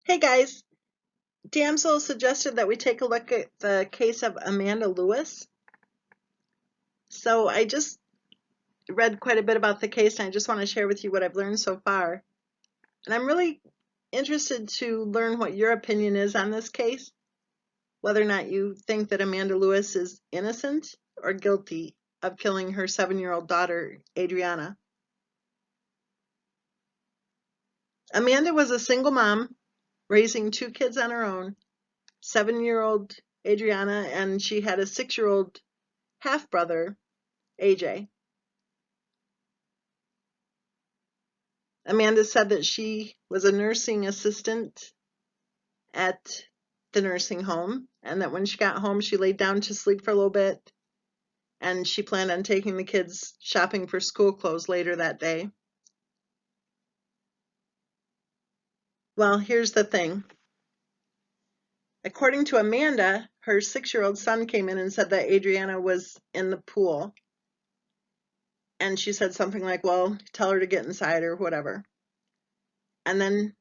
Hey guys, Damsel suggested that we take a look at the case of Amanda Lewis. So I just read quite a bit about the case and I just want to share with you what I've learned so far. And I'm really interested to learn what your opinion is on this case, whether or not you think that Amanda Lewis is innocent or guilty of killing her 7-year-old daughter, Adriana. Amanda was a single mom raising 2 kids on her own, 7-year-old Adriana, and she had a 6-year-old half-brother, AJ. Amanda said that she was a nursing assistant at the nursing home and that when she got home, she laid down to sleep for a little bit and she planned on taking the kids shopping for school clothes later that day. Well, here's the thing. According to Amanda, her 6-year-old son came in and said that Adriana was in the pool. And she said something like, well, tell her to get inside or whatever. And then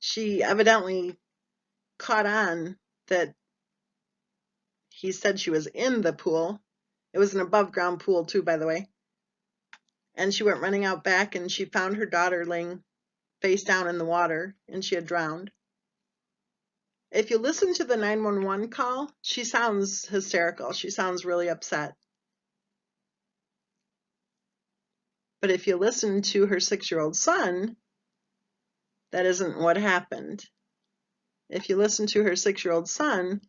she evidently caught on that he said she was in the pool. It was an above ground pool too, by the way. And she went running out back and she found her daughter laying face down in the water and she had drowned. If you listen to the 911 call, she sounds hysterical. She sounds really upset. But if you listen to her 6-year-old son, that isn't what happened. If you listen to her 6-year-old son,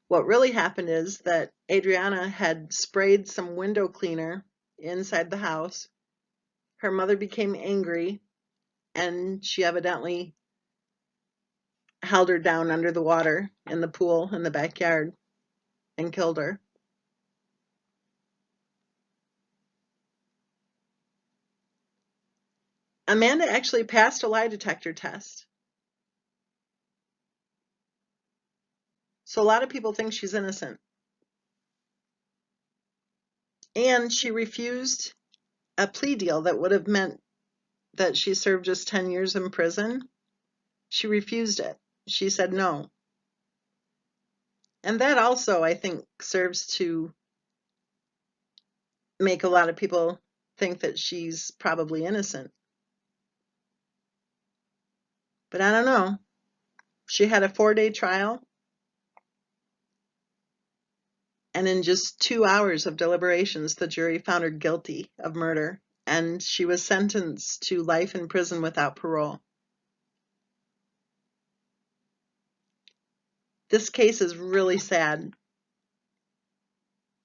what really happened is that Adriana had sprayed some window cleaner inside the house. Her mother became angry and she evidently held her down under the water in the pool in the backyard and killed her. Amanda actually passed a lie detector test. So a lot of people think she's innocent. And she refused a plea deal that would have meant that she served just 10 years in prison. She refused it. She said no. And that also, I think, serves to make a lot of people think that she's probably innocent. But I don't know. She had a 4-day trial. And in just 2 hours of deliberations, the jury found her guilty of murder, and she was sentenced to life in prison without parole. This case is really sad,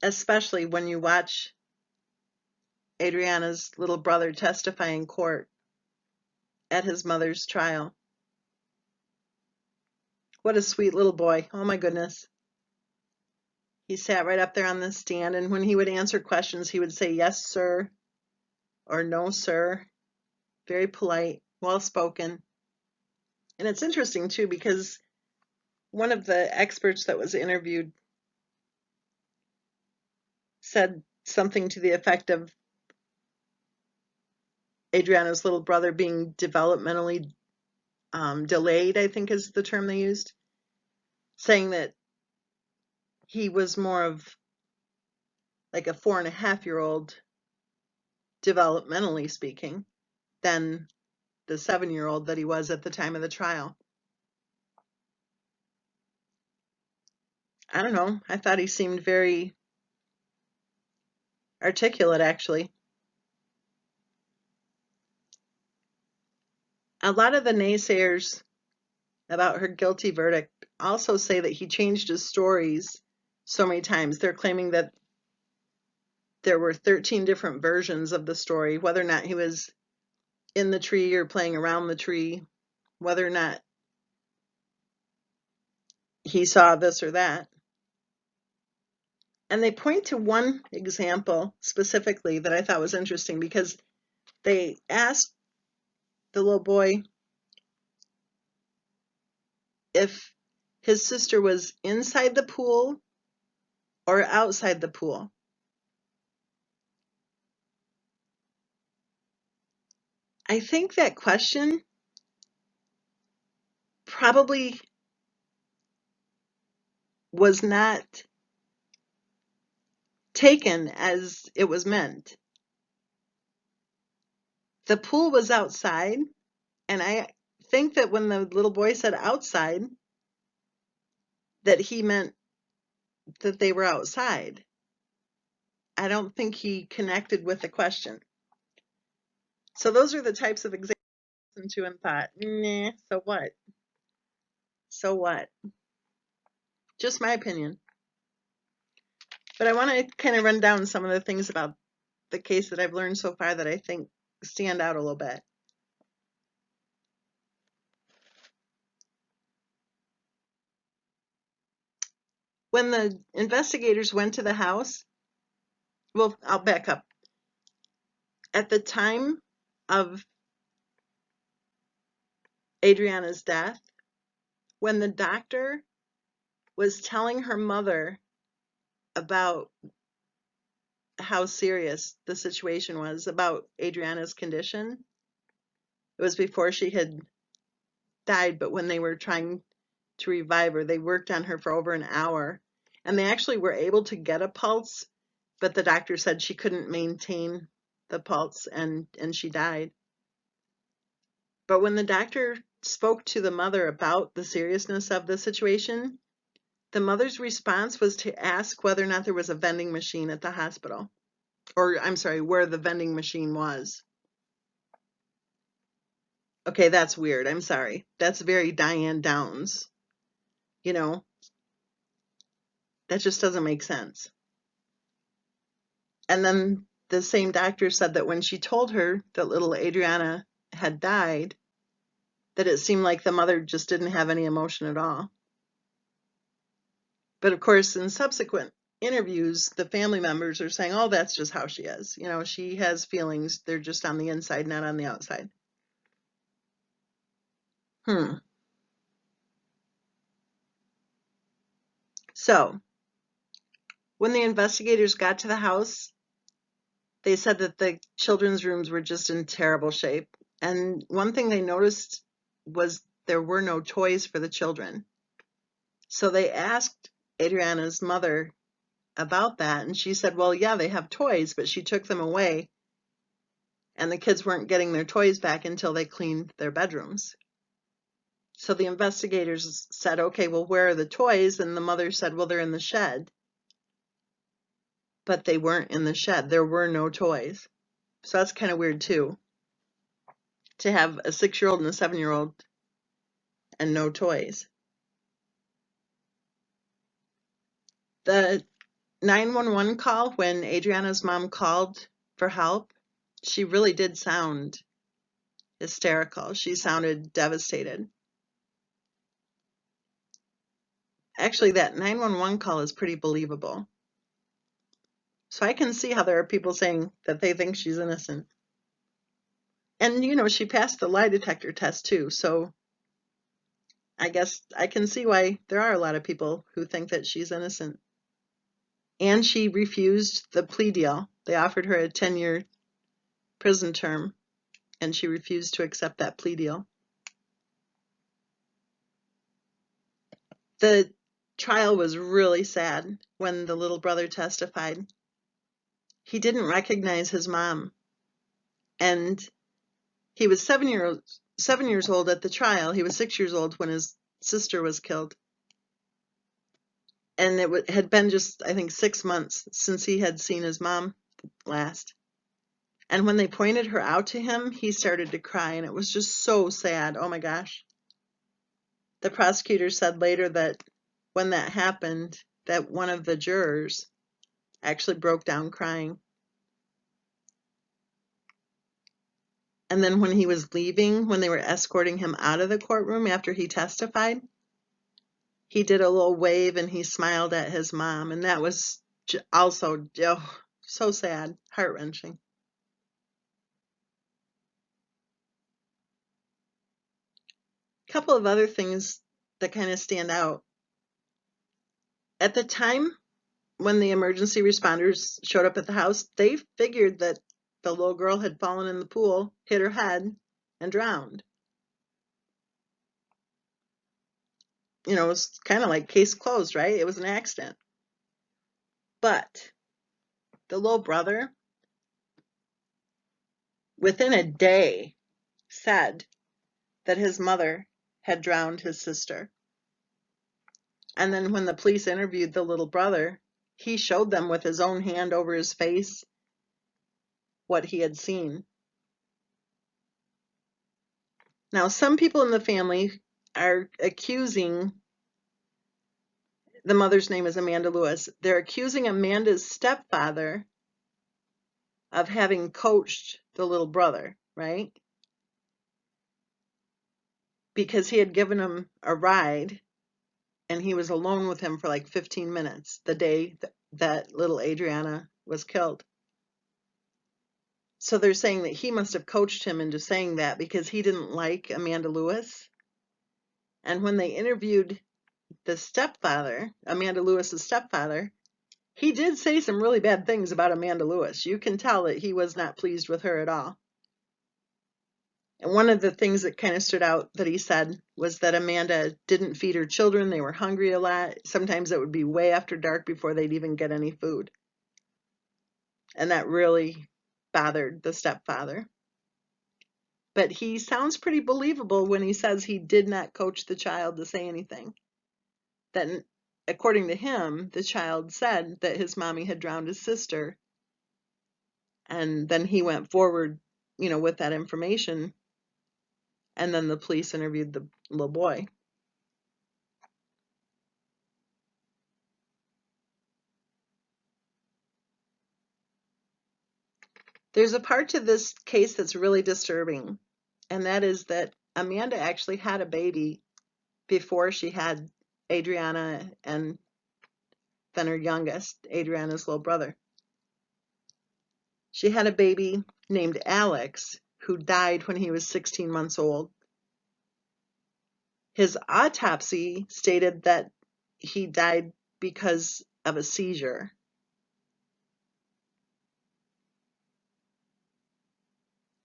especially when you watch Adriana's little brother testify in court at his mother's trial. What a sweet little boy. Oh my goodness. He sat right up there on the stand, and when he would answer questions, he would say, yes, sir, or no, sir. Very polite, well-spoken. And it's interesting, too, because one of the experts that was interviewed said something to the effect of Adriana's little brother being developmentally delayed, I think is the term they used, saying that he was more of like a 4.5-year-old, developmentally speaking, than the 7-year-old that he was at the time of the trial. I don't know. I thought he seemed very articulate, actually. A lot of the naysayers about her guilty verdict also say that he changed his stories so many times. They're claiming that there were 13 different versions of the story, whether or not he was in the tree or playing around the tree, whether or not he saw this or that. And they point to one example specifically that I thought was interesting because they asked the little boy if his sister was inside the pool or outside the pool. I think that question probably was not taken as it was meant. The pool was outside, and I think that when the little boy said outside, that he meant that they were outside. I don't think he connected with the question. So those are the types of examples I listened to and thought, nah, so what? So what? Just my opinion. But I want to kind of run down some of the things about the case that I've learned so far that I think stand out a little bit. When the investigators went to the house, well, I'll back up. At the time of Adriana's death, when the doctor was telling her mother about how serious the situation was, about Adriana's condition, it was before she had died, but when they were trying to revive her, they worked on her for over an hour. And they actually were able to get a pulse, but the doctor said she couldn't maintain the pulse and she died. But when the doctor spoke to the mother about the seriousness of the situation, the mother's response was to ask whether or not there was a vending machine at the hospital. Or, I'm sorry, where the vending machine was. Okay, that's weird. I'm sorry. That's very Diane Downs. You know, that just doesn't make sense. And then the same doctor said that when she told her that little Adriana had died, that it seemed like the mother just didn't have any emotion at all. But of course, in subsequent interviews, the family members are saying, oh, that's just how she is. You know, she has feelings. They're just on the inside, not on the outside. So, when the investigators got to the house, they said that the children's rooms were just in terrible shape. And one thing they noticed was there were no toys for the children. So they asked Adriana's mother about that, and she said, well, yeah, they have toys, but she took them away, and the kids weren't getting their toys back until they cleaned their bedrooms. So the investigators said, okay, well, where are the toys? And the mother said, well, they're in the shed. But they weren't in the shed. There were no toys. So that's kind of weird, too, to have a 6-year-old and a 7-year-old and no toys. The 911 call, when Adriana's mom called for help, she really did sound hysterical. She sounded devastated. Actually, that 911 call is pretty believable. So I can see how there are people saying that they think she's innocent. And, you know, she passed the lie detector test too, so I guess I can see why there are a lot of people who think that she's innocent. And she refused the plea deal. They offered her a 10-year prison term, and she refused to accept that plea deal. The trial was really sad when the little brother testified. He didn't recognize his mom, and he was 7 years old at the trial. He was 6 years old when his sister was killed. And it had been just, I think, 6 months since he had seen his mom last. And when they pointed her out to him, he started to cry, and it was just so sad. Oh my gosh. The prosecutor said later that when that happened, that one of the jurors actually broke down crying. And then when he was leaving, when they were escorting him out of the courtroom after he testified, he did a little wave and he smiled at his mom. And that was also so sad, heart-wrenching. A couple of other things that kind of stand out. At the time when the emergency responders showed up at the house, they figured that the little girl had fallen in the pool, hit her head, and drowned. it was kind of like case closed, right? It was an accident. But the little brother, within a day, said that his mother had drowned his sister. And then when the police interviewed the little brother, he showed them with his own hand over his face what he had seen. Now, some people in the family are accusing, the mother's name is Amanda Lewis, they're accusing Amanda's stepfather of having coached the little brother, right? Because he had given him a ride and he was alone with him for like 15 minutes the day that little Adriana was killed. So they're saying that he must have coached him into saying that because he didn't like Amanda Lewis. And when they interviewed the stepfather, Amanda Lewis's stepfather, he did say some really bad things about Amanda Lewis. You can tell that he was not pleased with her at all. And one of the things that kind of stood out that he said was that Amanda didn't feed her children. They were hungry a lot. Sometimes it would be way after dark before they'd even get any food. And that really bothered the stepfather. But he sounds pretty believable when he says he did not coach the child to say anything. That, according to him, the child said that his mommy had drowned his sister. And then he went forward, with that information. And then the police interviewed the little boy. There's a part to this case that's really disturbing, and that is that Amanda actually had a baby before she had Adriana and then her youngest, Adriana's little brother. She had a baby named Alex who died when he was 16 months old. His autopsy stated that he died because of a seizure.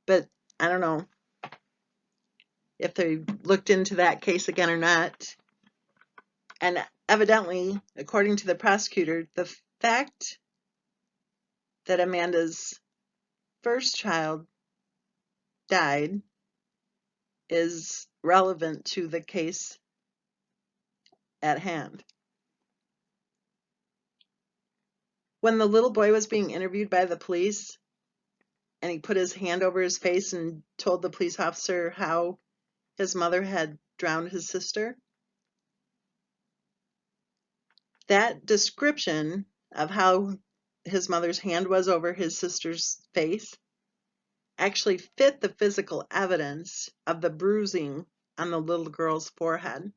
But I don't know if they looked into that case again or not. And evidently, according to the prosecutor, the fact that Amanda's first child died is relevant to the case at hand. When the little boy was being interviewed by the police and he put his hand over his face and told the police officer how his mother had drowned his sister, that description of how his mother's hand was over his sister's face actually fit the physical evidence of the bruising on the little girl's forehead.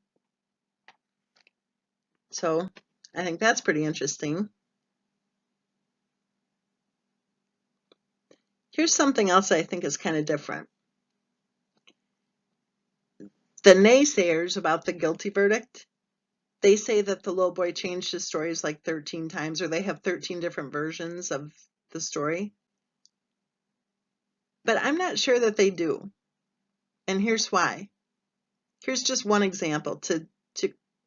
So I think that's pretty interesting. Here's something else I think is kind of different. The naysayers about the guilty verdict, they say that the little boy changed his stories like 13 times, or they have 13 different versions of the story. But I'm not sure that they do. And here's why. Here's just one example to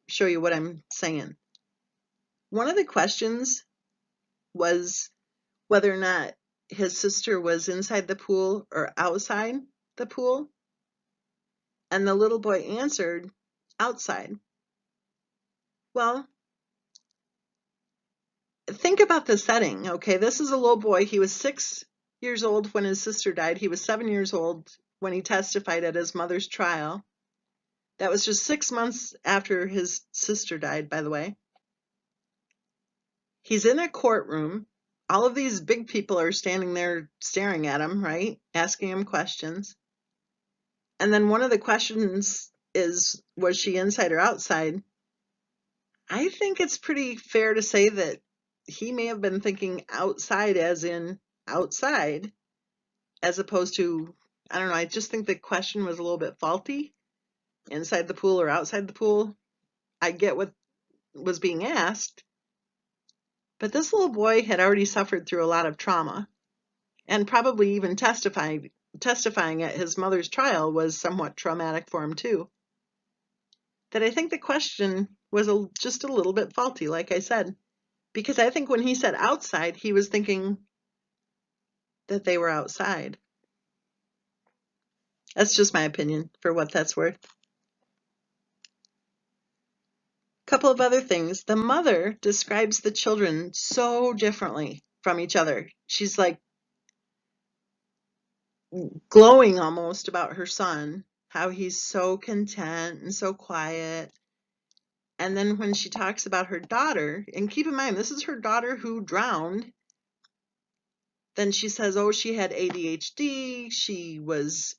show you what I'm saying. One of the questions was whether or not his sister was inside the pool or outside the pool. And the little boy answered, outside. Well, think about the setting, okay? This is a little boy. He was 6 years old when his sister died. He was 7 years old when he testified at his mother's trial. That was just 6 months after his sister died, by the way. He's in a courtroom. All of these big people are standing there staring at him, right? Asking him questions. And then one of the questions is, was she inside or outside? I think it's pretty fair to say that he may have been thinking outside as in outside, as opposed to, I don't know, I just think the question was a little bit faulty. Inside the pool or outside the pool? I get what was being asked, but this little boy had already suffered through a lot of trauma, and probably even testifying at his mother's trial was somewhat traumatic for him too. that I think the question was just a little bit faulty, like I said, because I think when he said outside, he was thinking that they were outside. That's just my opinion, for what that's worth. Couple of other things. The mother describes the children so differently from each other. She's like glowing almost about her son, how he's so content and so quiet. And then when she talks about her daughter, and keep in mind, this is her daughter who drowned, then she says, oh, she had ADHD. She was,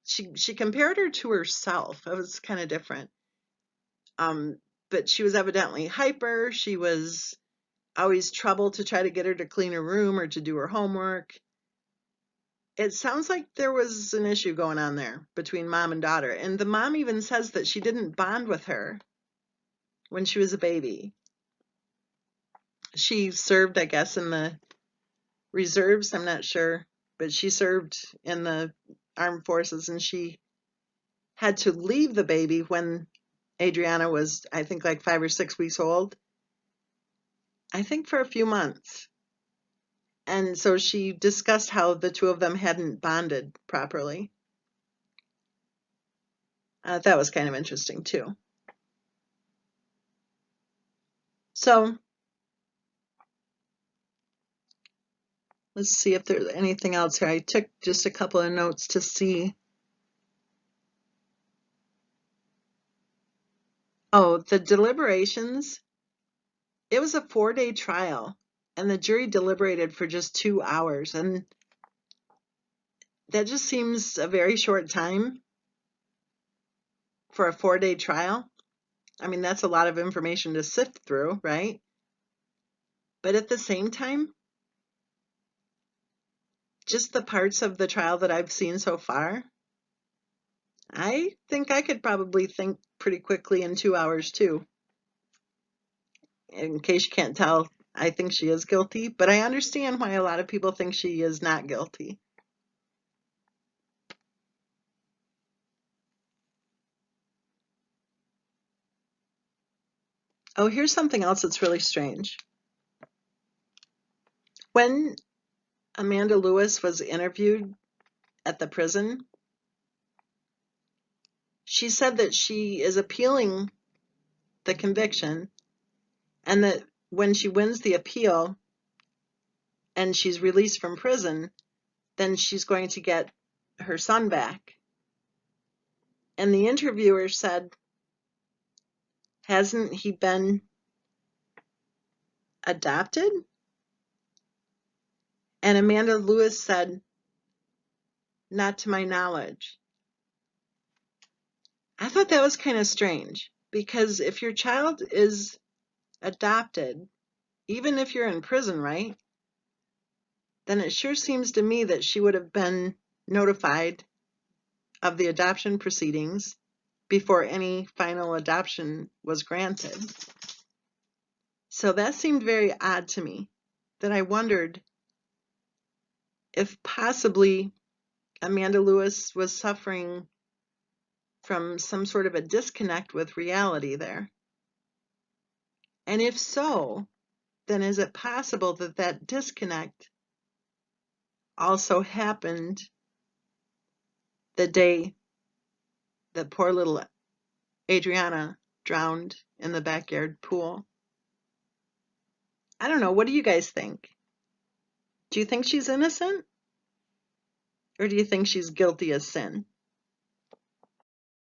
she compared her to herself. It was kind of different. But she was evidently hyper. She was always trouble to try to get her to clean her room or to do her homework. It sounds like there was an issue going on there between mom and daughter. And the mom even says that she didn't bond with her when she was a baby. She served, I guess, in the reserves. I'm not sure. But she served in the armed forces, and she had to leave the baby when Adriana was, I think, like 5 or 6 weeks old. I think for a few months. And so she discussed how the two of them hadn't bonded properly. That was kind of interesting too. So let's see if there's anything else here. I took just a couple of notes to see. Oh, the deliberations. It was a 4-day trial, and the jury deliberated for just 2 hours. And that just seems a very short time for a 4-day trial. I mean, that's a lot of information to sift through, right? But at the same time, just the parts of the trial that I've seen so far, I think I could probably think pretty quickly in 2 hours too. In case you can't tell, I think she is guilty, but I understand why a lot of people think she is not guilty. Oh, here's something else that's really strange. When Amanda Lewis was interviewed at the prison, she said that she is appealing the conviction, and that when she wins the appeal and she's released from prison, then she's going to get her son back. And the interviewer said, hasn't he been adopted? And Amanda Lewis said, not to my knowledge. I thought that was kind of strange, because if your child is adopted, even if you're in prison, right, then it sure seems to me that she would have been notified of the adoption proceedings before any final adoption was granted. So that seemed very odd to me, that I wondered if possibly Amanda Lewis was suffering from some sort of a disconnect with reality there. And if so, then is it possible that that disconnect also happened the day that poor little Adriana drowned in the backyard pool? I don't know. What do you guys think? Do you think she's innocent? Or do you think she's guilty as sin?